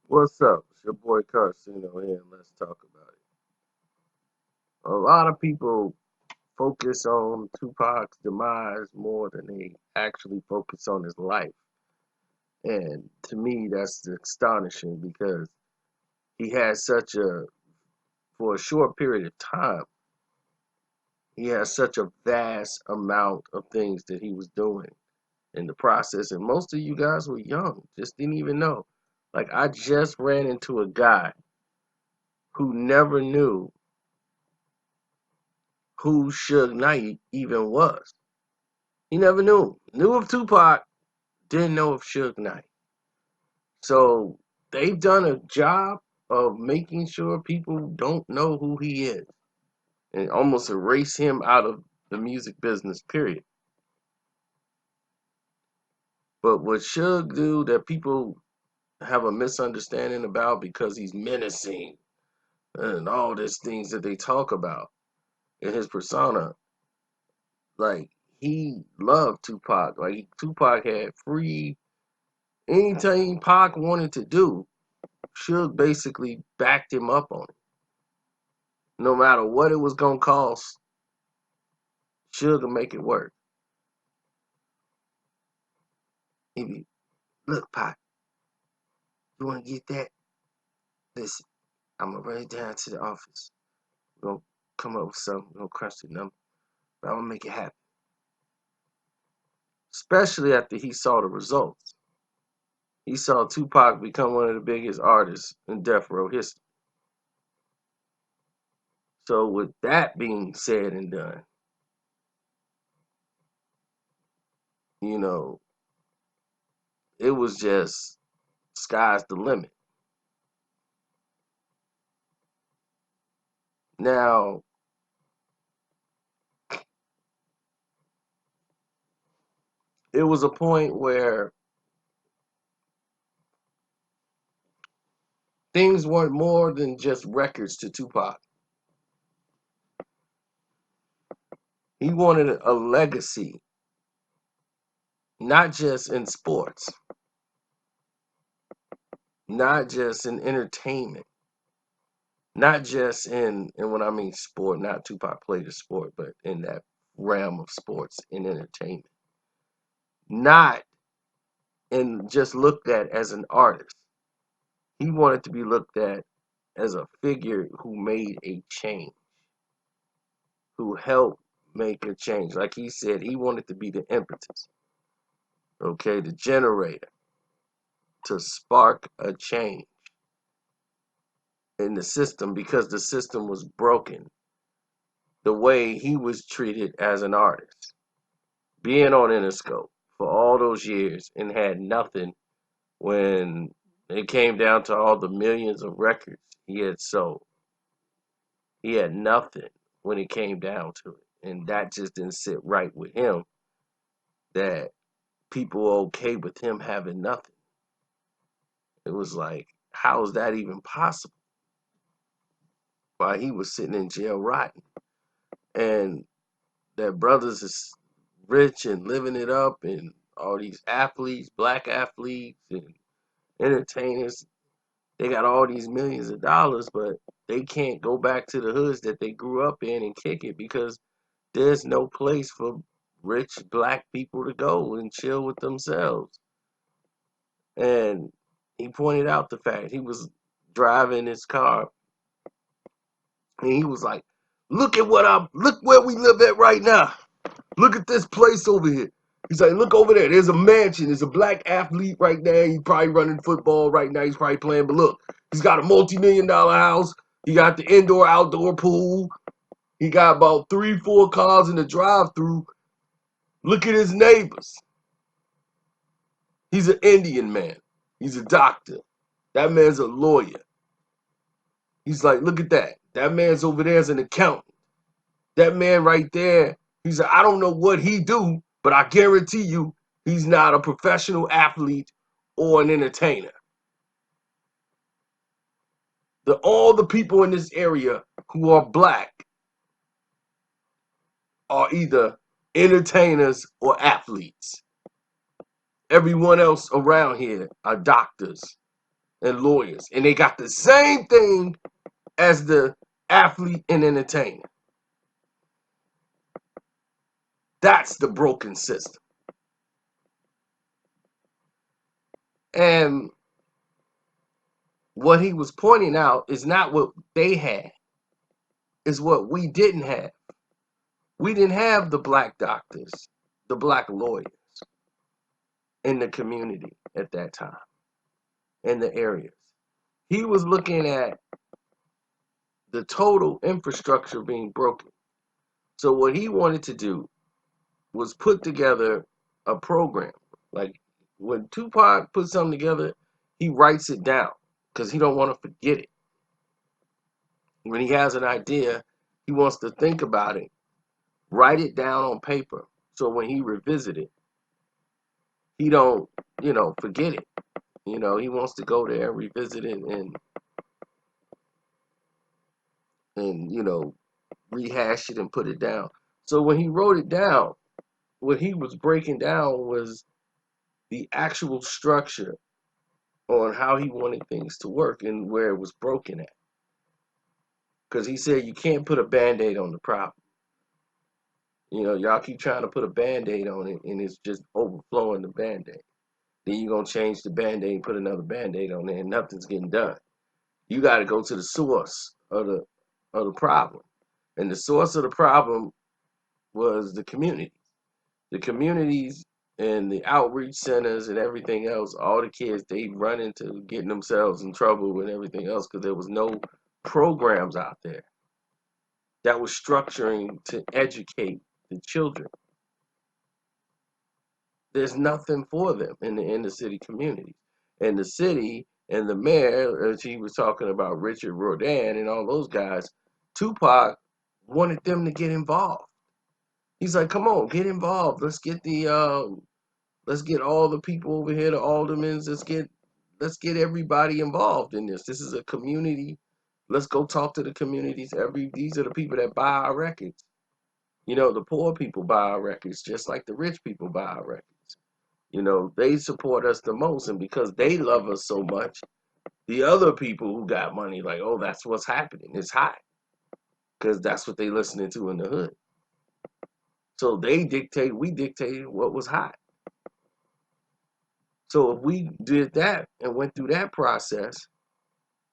What's up? It's your boy Carcino here, and let's talk about it. A lot of people focus on Tupac's demise more than they actually focus on his life. And to me, that's astonishing because he had for a short period of time, he had such a vast amount of things that he was doing in the process. And most of you guys were young, just didn't even know. Like, I just ran into a guy who never knew who Suge Knight even was. He never knew. Knew of Tupac, didn't know of Suge Knight. So they've done a job of making sure people don't know who he is and almost erase him out of the music business, period. But what Suge do that people have a misunderstanding about because he's menacing and all these things that they talk about in his persona, like he loved Tupac. Like Tupac had free anything Pac wanted to do, Suge basically backed him up on it. No matter what it was gonna cost, Suge would make it work. If you look, Pac, you wanna get that? Listen, I'm gonna run it down to the office. We're gonna come up with something, we're gonna crunch the number, but I'm gonna make it happen. Especially after he saw the results. He saw Tupac become one of the biggest artists in Death Row history. So with that being said and done, you know, it was just sky's the limit. Now, it was a point where things weren't more than just records to Tupac. He wanted a legacy, not just in sports, not just in entertainment, not just and when I mean sport, not Tupac played a sport, but in that realm of sports and entertainment. Not and just looked at as an artist. He wanted to be looked at as a figure who made a change, who helped make a change. Like he said, he wanted to be the impetus, okay, the generator to spark a change in the system because the system was broken. The way he was treated as an artist, being on Interscope for all those years and had nothing when it came down to all the millions of records he had sold. He had nothing when it came down to it. And that just didn't sit right with him that people were okay with him having nothing. It was like, how is that even possible? While he was sitting in jail rotting. And that brothers is rich and living it up and all these athletes, black athletes and entertainers, they got all these millions of dollars, but they can't go back to the hoods that they grew up in and kick it because there's no place for rich black people to go and chill with themselves. And he pointed out the fact he was driving his car and he was like, look where we live at right now. Look at this place over here. He's like, look over there. There's a mansion. There's a black athlete right there. He's probably running football right now. He's probably playing. But look, he's got a multi-million-dollar house. He got the indoor-outdoor pool. He got about 3, 4 cars in the drive-through. Look at his neighbors. He's an Indian man. He's a doctor. That man's a lawyer. He's like, look at that. That man's over there as an accountant. That man right there, he's like, I don't know what he do, but I guarantee you he's not a professional athlete or an entertainer. All the people in this area who are black are either entertainers or athletes. Everyone else around here are doctors, and lawyers, and they got the same thing as the athlete and entertainer. That's the broken system. And what he was pointing out is not what they had, is what we didn't have. We didn't have the black doctors, the black lawyers in the community at that time, in the areas. He was looking at the total infrastructure being broken. So what he wanted to do was put together a program. Like when Tupac puts something together, he writes it down because he don't want to forget it. When he has an idea, he wants to think about it, write it down on paper. So when he revisit it, he don't, forget it. He wants to go there and revisit it and rehash it and put it down. So when he wrote it down, what he was breaking down was the actual structure on how he wanted things to work and where it was broken at. Because he said you can't put a Band-Aid on the problem. Y'all keep trying to put a Band-Aid on it and it's just overflowing the Band-Aid. Then you're going to change the Band-Aid and put another Band-Aid on there and nothing's getting done. You got to go to the source of the problem. And the source of the problem was the community. The communities and the outreach centers and everything else, all the kids, they run into getting themselves in trouble and everything else because there was no programs out there that was structuring to educate the children. There's nothing for them in the inner city communities. And the city and the mayor, as he was talking about Richard Rodan and all those guys, Tupac wanted them to get involved. He's like, come on, get involved. Let's get all the people over here, the aldermen. Let's get everybody involved in this. This is a community. Let's go talk to the communities. These are the people that buy our records. The poor people buy our records just like the rich people buy our records. They support us the most, and because they love us so much, the other people who got money, like, oh, that's what's happening. It's hot because that's what they listening to in the hood. So we dictated what was hot. So if we did that and went through that process,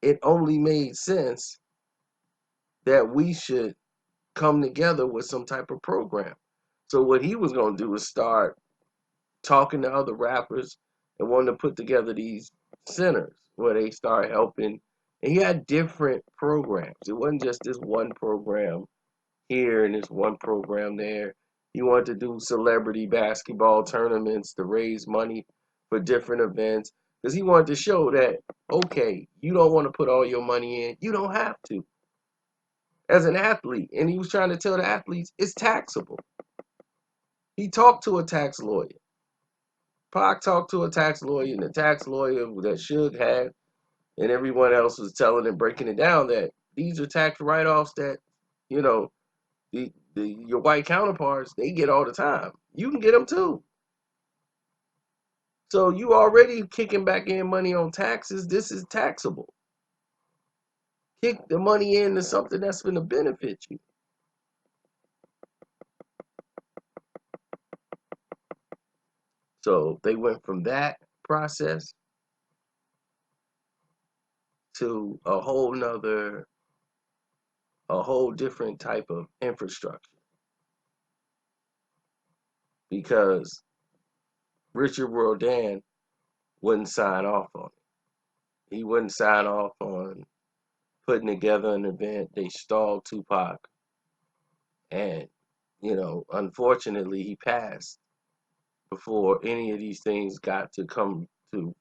it only made sense that we should come together with some type of program. So what he was going to do is start talking to other rappers and wanted to put together these centers where they start helping. And he had different programs. It wasn't just this one program here and this one program there. He wanted to do celebrity basketball tournaments to raise money for different events because he wanted to show that, okay, you don't want to put all your money in. You don't have to as an athlete. And he was trying to tell the athletes it's taxable. He talked to a tax lawyer. Pac talked to a tax lawyer, and the tax lawyer that Suge had and everyone else was telling and breaking it down that these are tax write-offs that, you know, your white counterparts, they get all the time. You can get them too. So you already kicking back in money on taxes. This is taxable. Kick the money into something that's going to benefit you. So they went from that process to a whole different type of infrastructure because Richard Rodan wouldn't sign off on it. He wouldn't sign off on putting together an event. They stalled Tupac, and unfortunately, he passed before any of these things got to come to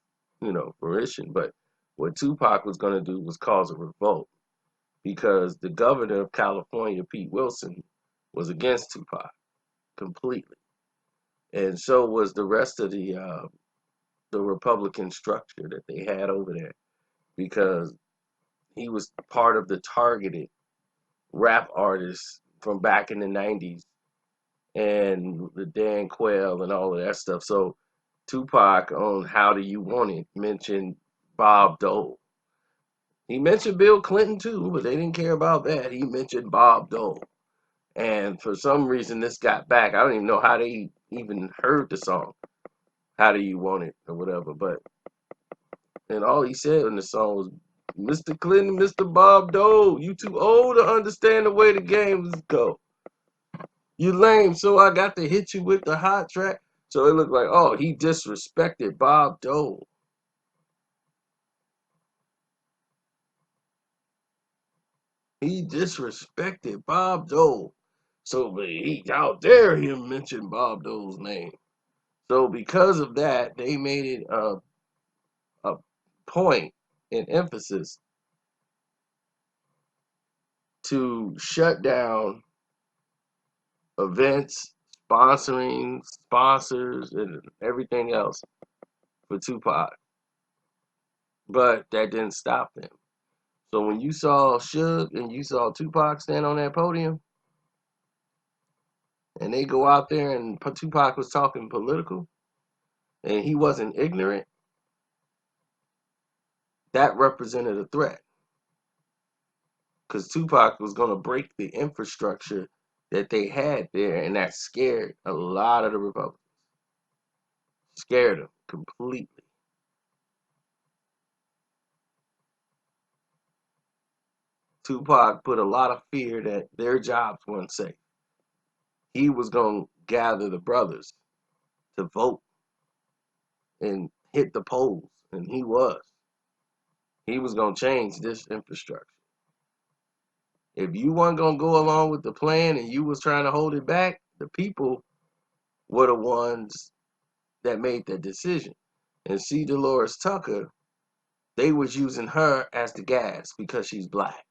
fruition. But what Tupac was going to do was cause a revolt because the governor of California, Pete Wilson, was against Tupac completely, and so was the rest of the Republican structure that they had over there because he was part of the targeted rap artists from back in the 90s and the Dan Quayle and all of that stuff. So Tupac on How Do You Want It mentioned Bob Dole. He mentioned Bill Clinton too, but they didn't care about that. He mentioned Bob Dole. And for some reason, this got back. I don't even know how they even heard the song. How do you want it or whatever? But and all he said in the song was, "Mr. Clinton, Mr. Bob Dole, you too old to understand the way the games go. You lame, so I got to hit you with the hot track." So it looked like, oh, he disrespected Bob Dole. He disrespected Bob Dole. So how dare him mention Bob Dole's name? So because of that, they made it a point and emphasis to shut down events, sponsoring, sponsors, and everything else for Tupac. But that didn't stop them. So when you saw Suge and you saw Tupac stand on that podium, and they go out there and Tupac was talking political, and he wasn't ignorant, that represented a threat. Because Tupac was going to break the infrastructure that they had there, and that scared a lot of the Republicans. Scared them completely. Tupac put a lot of fear that their jobs weren't safe. He was going to gather the brothers to vote and hit the polls, and he was. He was going to change this infrastructure. If you weren't going to go along with the plan and you was trying to hold it back, the people were the ones that made that decision. And C. Dolores Tucker, they was using her as the gas because she's black.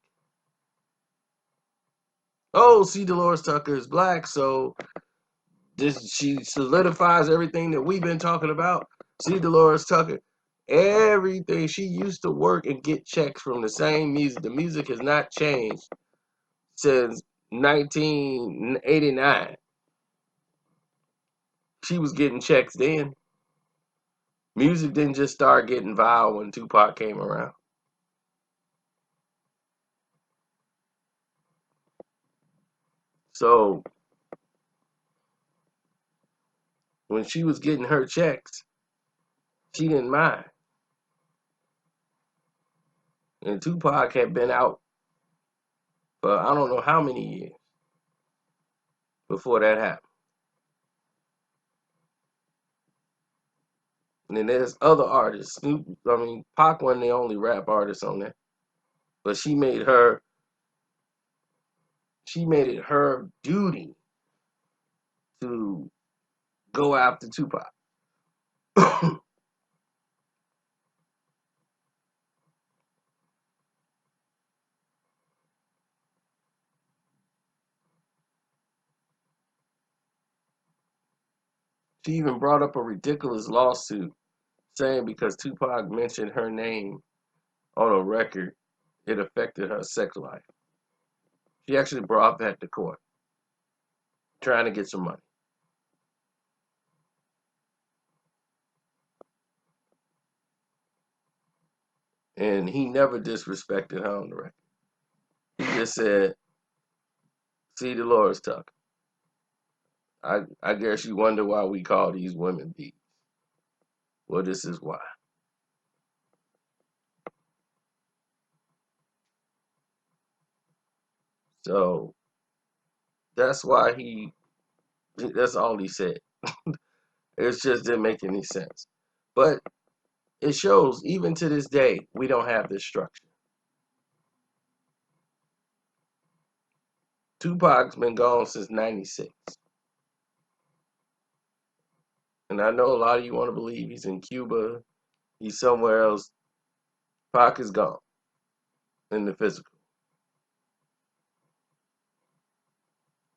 Oh, C. Dolores Tucker is black, so she solidifies everything that we've been talking about. C. Dolores Tucker, everything, she used to work and get checks from the same music. The music has not changed since 1989. She was getting checks then. Music didn't just start getting vile when Tupac came around. So when she was getting her checks, she didn't mind. And Tupac had been out for I don't know how many years before that happened. And then there's other artists. Pac wasn't the only rap artist on there. But she made it her duty to go after Tupac. She even brought up a ridiculous lawsuit saying because Tupac mentioned her name on a record, it affected her sex life. She actually brought that to court, trying to get some money. And he never disrespected her on the record. He just said, "See Dolores Tucker. I guess you wonder why we call these women bees. Well, this is why." So that's why that's all he said. It just didn't make any sense. But it shows, even to this day, we don't have this structure. Tupac's been gone since 96. And I know a lot of you want to believe he's in Cuba, he's somewhere else. Pac is gone in the physical.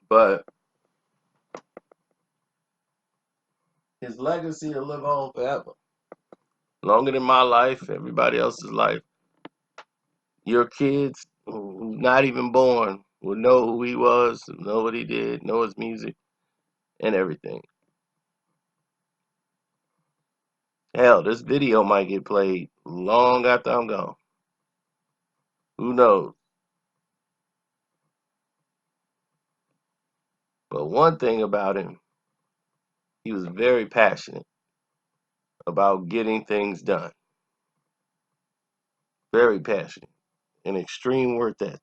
But his legacy will live on forever. Longer than my life, everybody else's life. Your kids who's not even born will know who he was, know what he did, know his music, and everything. Hell, this video might get played long after I'm gone. Who knows? But one thing about him, he was very passionate about getting things done. Very passionate. An extreme work ethic.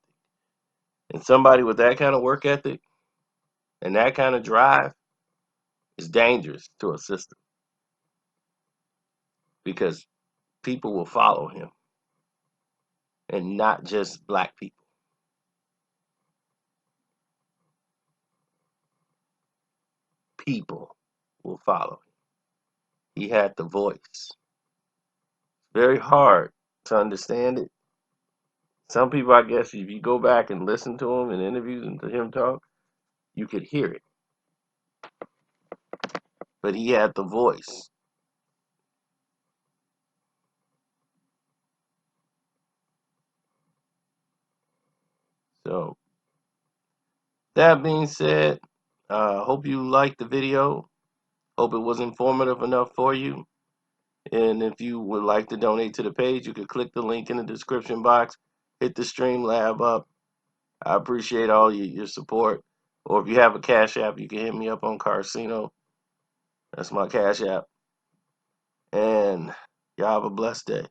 And somebody with that kind of work ethic and that kind of drive is dangerous to a system because people will follow him, and not just black people. People will follow him. He had the voice. Very hard to understand it. Some people, I guess, if you go back and listen to him in interviews and to him talk, you could hear it. But he had the voice. So that being said, hope you liked the video. Hope it was informative enough for you. And if you would like to donate to the page, you could click the link in the description box. Hit the Streamlab up. I appreciate all your support. Or if you have a Cash App, you can hit me up on Carcino. That's my Cash App. And y'all have a blessed day.